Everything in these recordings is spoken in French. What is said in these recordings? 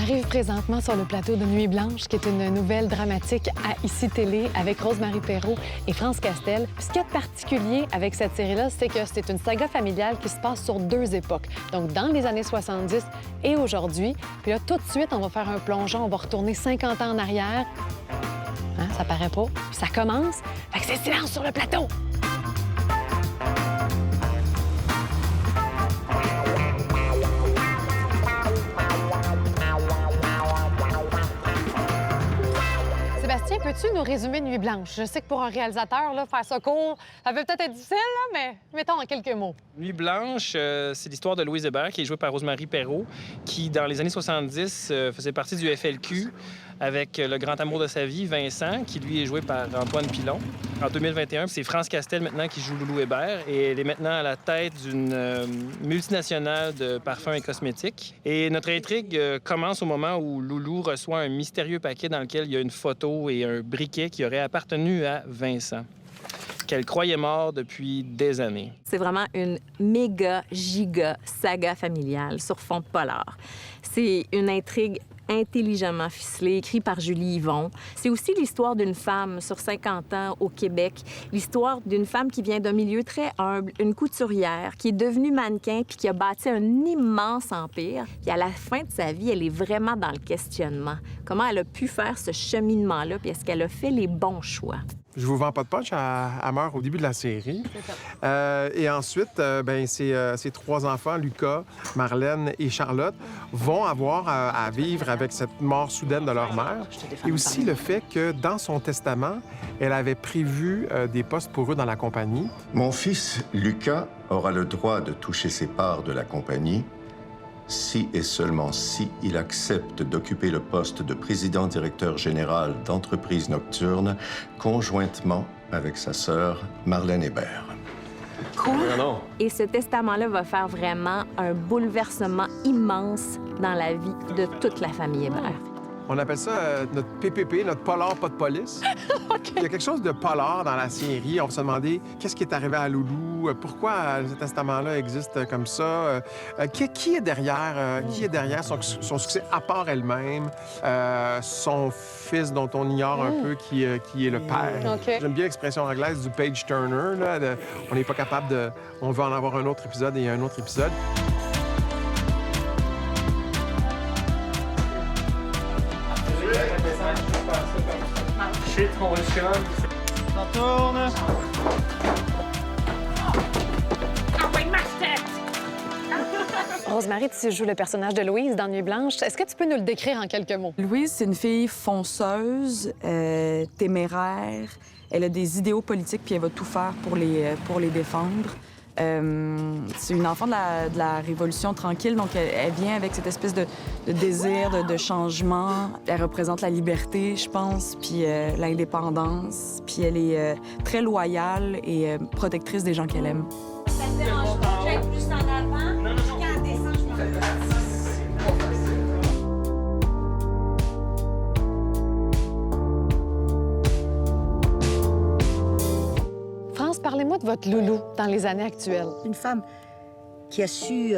arrive présentement sur le plateau de Nuit Blanche, qui est une nouvelle dramatique à ICI Télé avec Rosemary Perrault et France Castel. Puis ce qu'il y a de particulier avec cette série-là, c'est que c'est une saga familiale qui se passe sur 2 époques. Donc, dans les années 70 et aujourd'hui. Puis là, tout de suite, on va faire un plongeon, on va retourner 50 ans en arrière. Hein, ça paraît pas. Puis ça commence. Fait que c'est silence sur le plateau! Sébastien, peux-tu nous résumer Nuit Blanche? Je sais que pour un réalisateur, là, faire ça court, ça peut peut-être être difficile, là, mais mettons en quelques mots. Nuit Blanche, c'est l'histoire de Louise Hébert, qui est jouée par Rosemary Perrault, qui, dans les années 70, faisait partie du FLQ avec le grand amour de sa vie, Vincent, qui, lui, est joué par Antoine Pilon. En 2021, c'est France Castel, maintenant, qui joue Loulou Hébert, et elle est maintenant à la tête d'une multinationale de parfums et cosmétiques. Et notre intrigue commence au moment où Loulou reçoit un mystérieux paquet dans lequel il y a une photo et un briquet qui aurait appartenu à Vincent, qu'elle croyait mort depuis des années. C'est vraiment une méga, giga saga familiale sur fond de polar. C'est une intrigue intelligemment ficelée, écrite par Julie Yvon. C'est aussi l'histoire d'une femme sur 50 ans au Québec, l'histoire d'une femme qui vient d'un milieu très humble, une couturière, qui est devenue mannequin puis qui a bâti un immense empire. Puis à la fin de sa vie, elle est vraiment dans le questionnement. Comment elle a pu faire ce cheminement-là, puis est-ce qu'elle a fait les bons choix? Je vous vends pas de punch, elle meurt au début de la série. Et ensuite, ses 3 enfants, Lucas, Marlène et Charlotte, vont avoir à vivre avec cette mort soudaine de leur mère. Et aussi le fait que, dans son testament, elle avait prévu des postes pour eux dans la compagnie. Mon fils, Lucas, aura le droit de toucher ses parts de la compagnie si et seulement si il accepte d'occuper le poste de président-directeur général d'entreprise nocturne conjointement avec sa sœur, Marlène Hébert. Quoi? Et ce testament-là va faire vraiment un bouleversement immense dans la vie de toute la famille Hébert. On appelle ça notre PPP, notre polar pas de police. Okay. Il y a quelque chose de polar dans la série. On va se demander qu'est-ce qui est arrivé à Loulou, pourquoi ce testament-là existe comme ça, qui est derrière, son succès à part elle-même, son fils dont on ignore un peu qui est le père. Okay. J'aime bien l'expression anglaise du page turner. Là, on n'est pas capable de... On veut en avoir un autre épisode et un autre épisode. Chez ton chum. On tourne. Rosemary, tu joues le personnage de Louise dans Nuit Blanche. Est-ce que tu peux nous le décrire en quelques mots? Louise, c'est une fille fonceuse, téméraire. Elle a des idéaux politiques, puis elle va tout faire pour les défendre. C'est une enfant de la Révolution tranquille, donc elle vient avec cette espèce de désir de changement. Elle représente la liberté, je pense, puis l'indépendance. Puis elle est très loyale et protectrice des gens qu'elle aime. Ça te dérange pas que j'aille plus en avant? Non. Quand elle descend, je m'en vais. Parlez-moi de votre Loulou dans les années actuelles. Une femme qui a su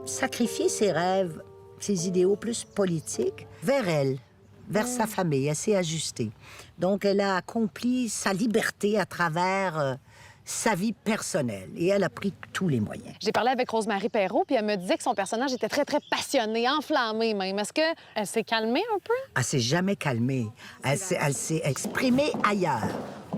sacrifier ses rêves, ses idéaux plus politiques, vers elle, vers sa famille. Elle s'est ajustée. Donc, elle a accompli sa liberté à travers sa vie personnelle. Et elle a pris tous les moyens. J'ai parlé avec Rosemary Perrault, puis elle me disait que son personnage était très, très passionné, enflammé même. Est-ce qu'elle s'est calmée un peu? Elle s'est jamais calmée. Elle s'est exprimée ailleurs,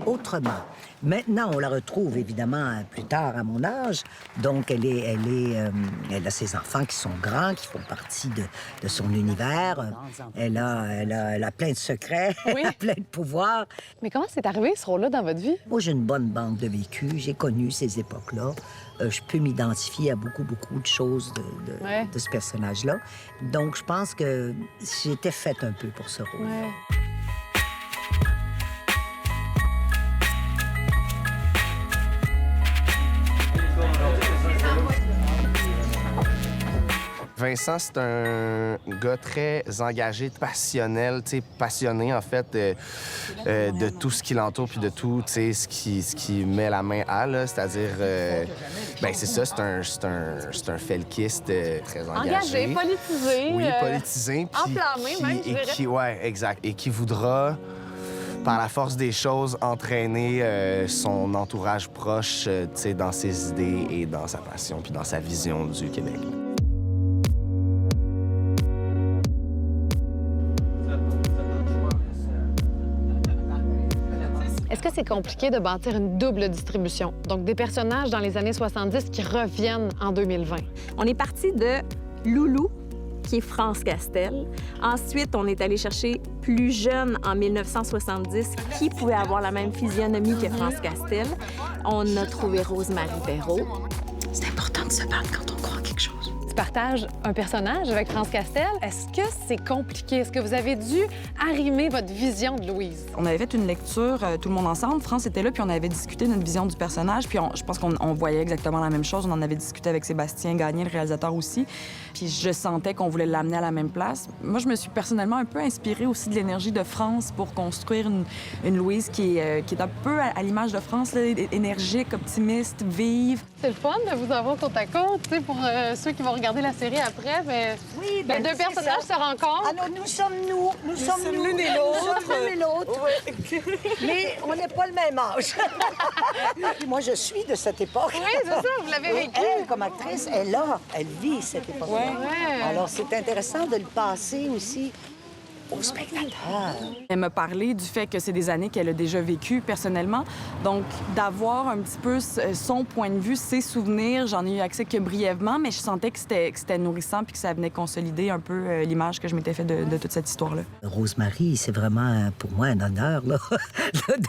autrement. Maintenant, on la retrouve, évidemment, plus tard, à mon âge. Donc, elle a ses enfants qui sont grands, qui font partie de son univers. Elle a plein de secrets, oui. plein de pouvoirs. Mais comment c'est arrivé, ce rôle-là, dans votre vie? Moi, j'ai une bonne bande de vécu. J'ai connu ces époques-là. Je peux m'identifier à beaucoup de choses de ce personnage-là. Donc, je pense que j'étais faite un peu pour ce rôle. Ouais. Vincent, c'est un gars très engagé, passionnel, passionné, en fait, de tout ce qui l'entoure puis de tout, ce qui met la main à, là. C'est-à-dire, c'est ça, c'est un felkiste très engagé. Politisé. Oui, politisé. Enflammé, même, je dirais. Ouais, exact. Et qui voudra, par la force des choses, entraîner son entourage proche, dans ses idées et dans sa passion puis dans sa vision du Québec. Est-ce que c'est compliqué de bâtir une double distribution? Donc, des personnages dans les années 70 qui reviennent en 2020. On est parti de Loulou, qui est France Castel. Ensuite, on est allé chercher plus jeune en 1970, qui pouvait avoir la même physionomie que France Castel. On a trouvé Rose-Marie Perreault. C'est important de se battre quand on croit quelque chose. Tu partages un personnage avec France Castel. Est-ce que c'est compliqué? Est-ce que vous avez dû arrimer votre vision de Louise? On avait fait une lecture, tout le monde ensemble. France était là, puis on avait discuté notre vision du personnage. Puis je pense qu'on voyait exactement la même chose. On en avait discuté avec Sébastien Gagné, le réalisateur aussi. Puis je sentais qu'on voulait l'amener à la même place. Moi, je me suis personnellement un peu inspirée aussi de l'énergie de France pour construire une Louise qui est un peu à l'image de France, là, énergique, optimiste, vive. C'est le fun de vous avoir côte à côte, tu sais, pour ceux qui vont regarder la série après. Mais Oui, les deux personnages se rencontrent. Alors, nous sommes l'une et l'autre. Mais on n'est pas le même âge. Puis moi, je suis de cette époque. Oui, c'est ça, vous l'avez vécu. Elle, comme actrice, elle vit cette époque-là. Ouais. Alors, c'est intéressant de le passer aussi aux spectateurs. Elle m'a parlé du fait que c'est des années qu'elle a déjà vécues personnellement. Donc, d'avoir un petit peu son point de vue, ses souvenirs, j'en ai eu accès que brièvement, mais je sentais que c'était nourrissant puis que ça venait consolider un peu l'image que je m'étais fait de toute cette histoire-là. Rose-Marie, c'est vraiment pour moi un honneur là,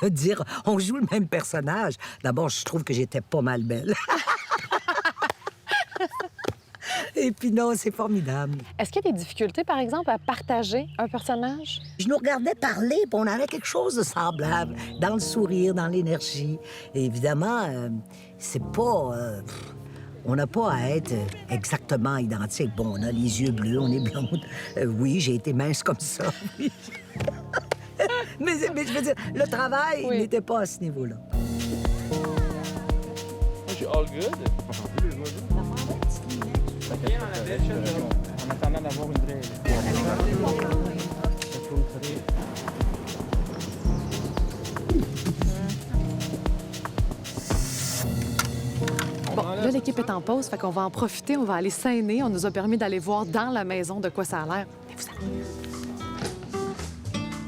de dire on joue le même personnage. D'abord, je trouve que j'étais pas mal belle. Et puis non, c'est formidable. Est-ce qu'il y a des difficultés, par exemple, à partager un personnage? Je nous regardais parler, puis on avait quelque chose de semblable, dans le sourire, dans l'énergie. Et évidemment, c'est pas... on n'a pas à être exactement identique. Bon, on a les yeux bleus, on est blonde. Oui, j'ai été mince comme ça, oui. mais je veux dire, le travail n'était pas à ce niveau-là. Je suis all good. En attendant d'avoir une vraie... Bon, là, l'équipe est en pause, fait qu'on va en profiter, on va aller scéner. On nous a permis d'aller voir dans la maison de quoi ça a l'air. Mais vous allez...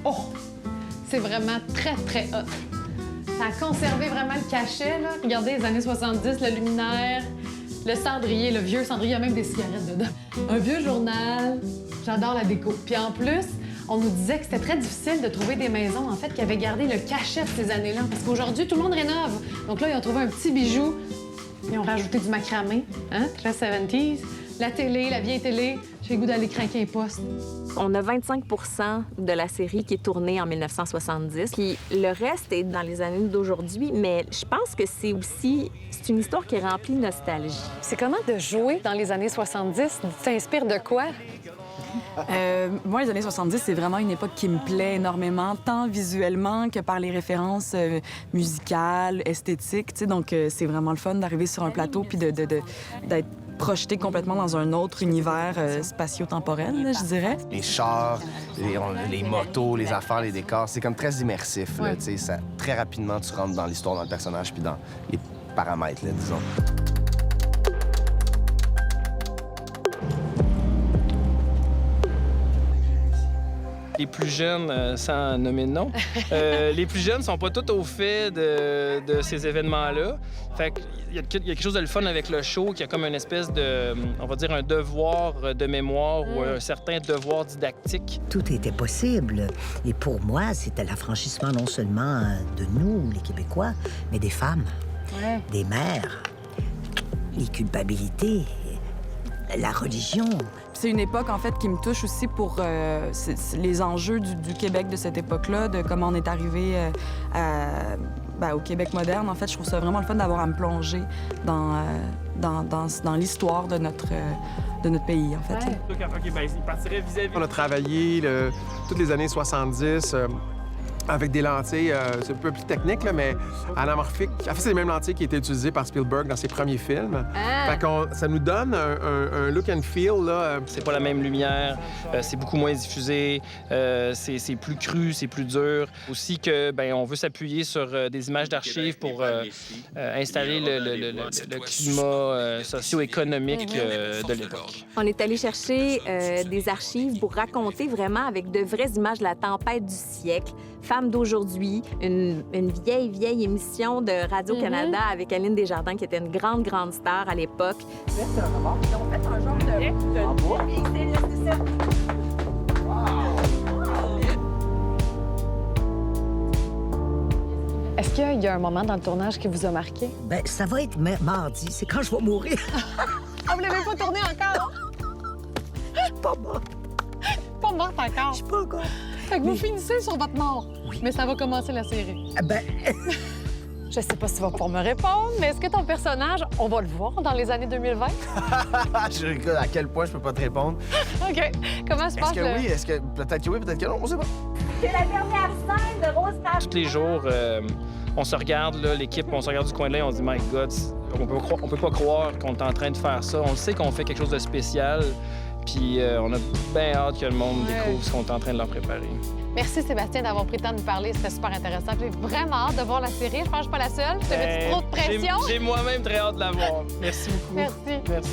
Oh! C'est vraiment très, très hot. Ça a conservé vraiment le cachet, là. Regardez, les années 70, le luminaire, le cendrier, le vieux cendrier, il y a même des cigarettes dedans. Un vieux journal. J'adore la déco. Puis en plus, on nous disait que c'était très difficile de trouver des maisons, en fait, qui avaient gardé le cachet de ces années-là. Parce qu'aujourd'hui, tout le monde rénove. Donc là, ils ont trouvé un petit bijou. Ils ont rajouté du macramé, hein, très 70s. La télé, la vieille télé. J'ai le goût d'aller craquer un poste. On a 25 de la série qui est tournée en 1970. Puis le reste est dans les années d'aujourd'hui, mais je pense que c'est une histoire qui est remplie de nostalgie. C'est comment de jouer dans les années 70? Tu t'inspires de quoi? Moi, les années 70, c'est vraiment une époque qui me plaît énormément, tant visuellement que par les références musicales, esthétiques. Tu sais, donc, c'est vraiment le fun d'arriver sur un plateau puis d'être projeté complètement dans un autre univers spatio-temporel, là, je dirais. Les chars, les motos, les affaires, les décors, c'est comme très immersif. Là, tu sais, ça, très rapidement, tu rentres dans l'histoire, dans le personnage puis dans les paramètres, là, disons. Les plus jeunes, sans nommer de nom, les plus jeunes sont pas tous au fait de ces événements-là. Fait qu'il y a quelque chose de le fun avec le show, qui a comme une espèce de, on va dire, un devoir de mémoire ou un certain devoir didactique. Tout était possible. Et pour moi, c'était l'affranchissement non seulement de nous, les Québécois, mais des femmes, des mères, les culpabilités, la religion. C'est une époque, en fait, qui me touche aussi pour c'est les enjeux du Québec de cette époque-là, de comment on est arrivé au Québec moderne. En fait, je trouve ça vraiment le fun d'avoir à me plonger dans l'histoire de notre pays, en fait. Ouais. OK, ben, il partirait vis-à-vis. On a travaillé toutes les années 70 avec des lentilles, c'est un peu plus technique, là, mais anamorphiques. En fait, c'est les mêmes lentilles qui étaient utilisées par Spielberg dans ses premiers films. Ah. Fait ça nous donne un look and feel, là. C'est pas la même lumière, c'est beaucoup moins diffusé, c'est plus cru, c'est plus dur. Aussi que, ben, on veut s'appuyer sur des images d'archives pour installer le climat socio-économique de l'époque. On est allé chercher des archives pour raconter vraiment avec de vraies images de la tempête du siècle, Femmes d'aujourd'hui, une vieille émission de Radio-Canada avec Aline Desjardins, qui était une grande star à l'époque. Est-ce qu'il y a un moment dans le tournage qui vous a marqué? Ben, ça va être mardi. C'est quand je vais mourir. Ah, vous l'avez pas tourné encore? Je suis pas morte. Pas morte encore. Je suis pas encore. Fait que vous finissez sur votre mort. Oui. Mais ça va commencer la série. Ben, Je sais pas si tu vas pouvoir me répondre, mais est-ce que ton personnage, on va le voir dans les années 2020? Je regarde à quel point je peux pas te répondre. OK. Comment se passe Est-ce que oui? Est-ce que peut-être que oui, peut-être que non? On sait pas. C'est la dernière scène de Rose Pache. Tous les jours, on se regarde, là, l'équipe, on se regarde du coin de l'œil, on se dit « My God, on peut pas croire qu'on est en train de faire ça. » On sait qu'on fait quelque chose de spécial, puis on a bien hâte que le monde découvre ce qu'on est en train de leur préparer. Merci Sébastien d'avoir pris le temps de nous parler, c'était super intéressant. J'ai vraiment hâte de voir la série. Je pense que je suis pas la seule. Je te mets trop de pression. J'ai moi-même très hâte de la voir. Merci beaucoup. Merci. Merci.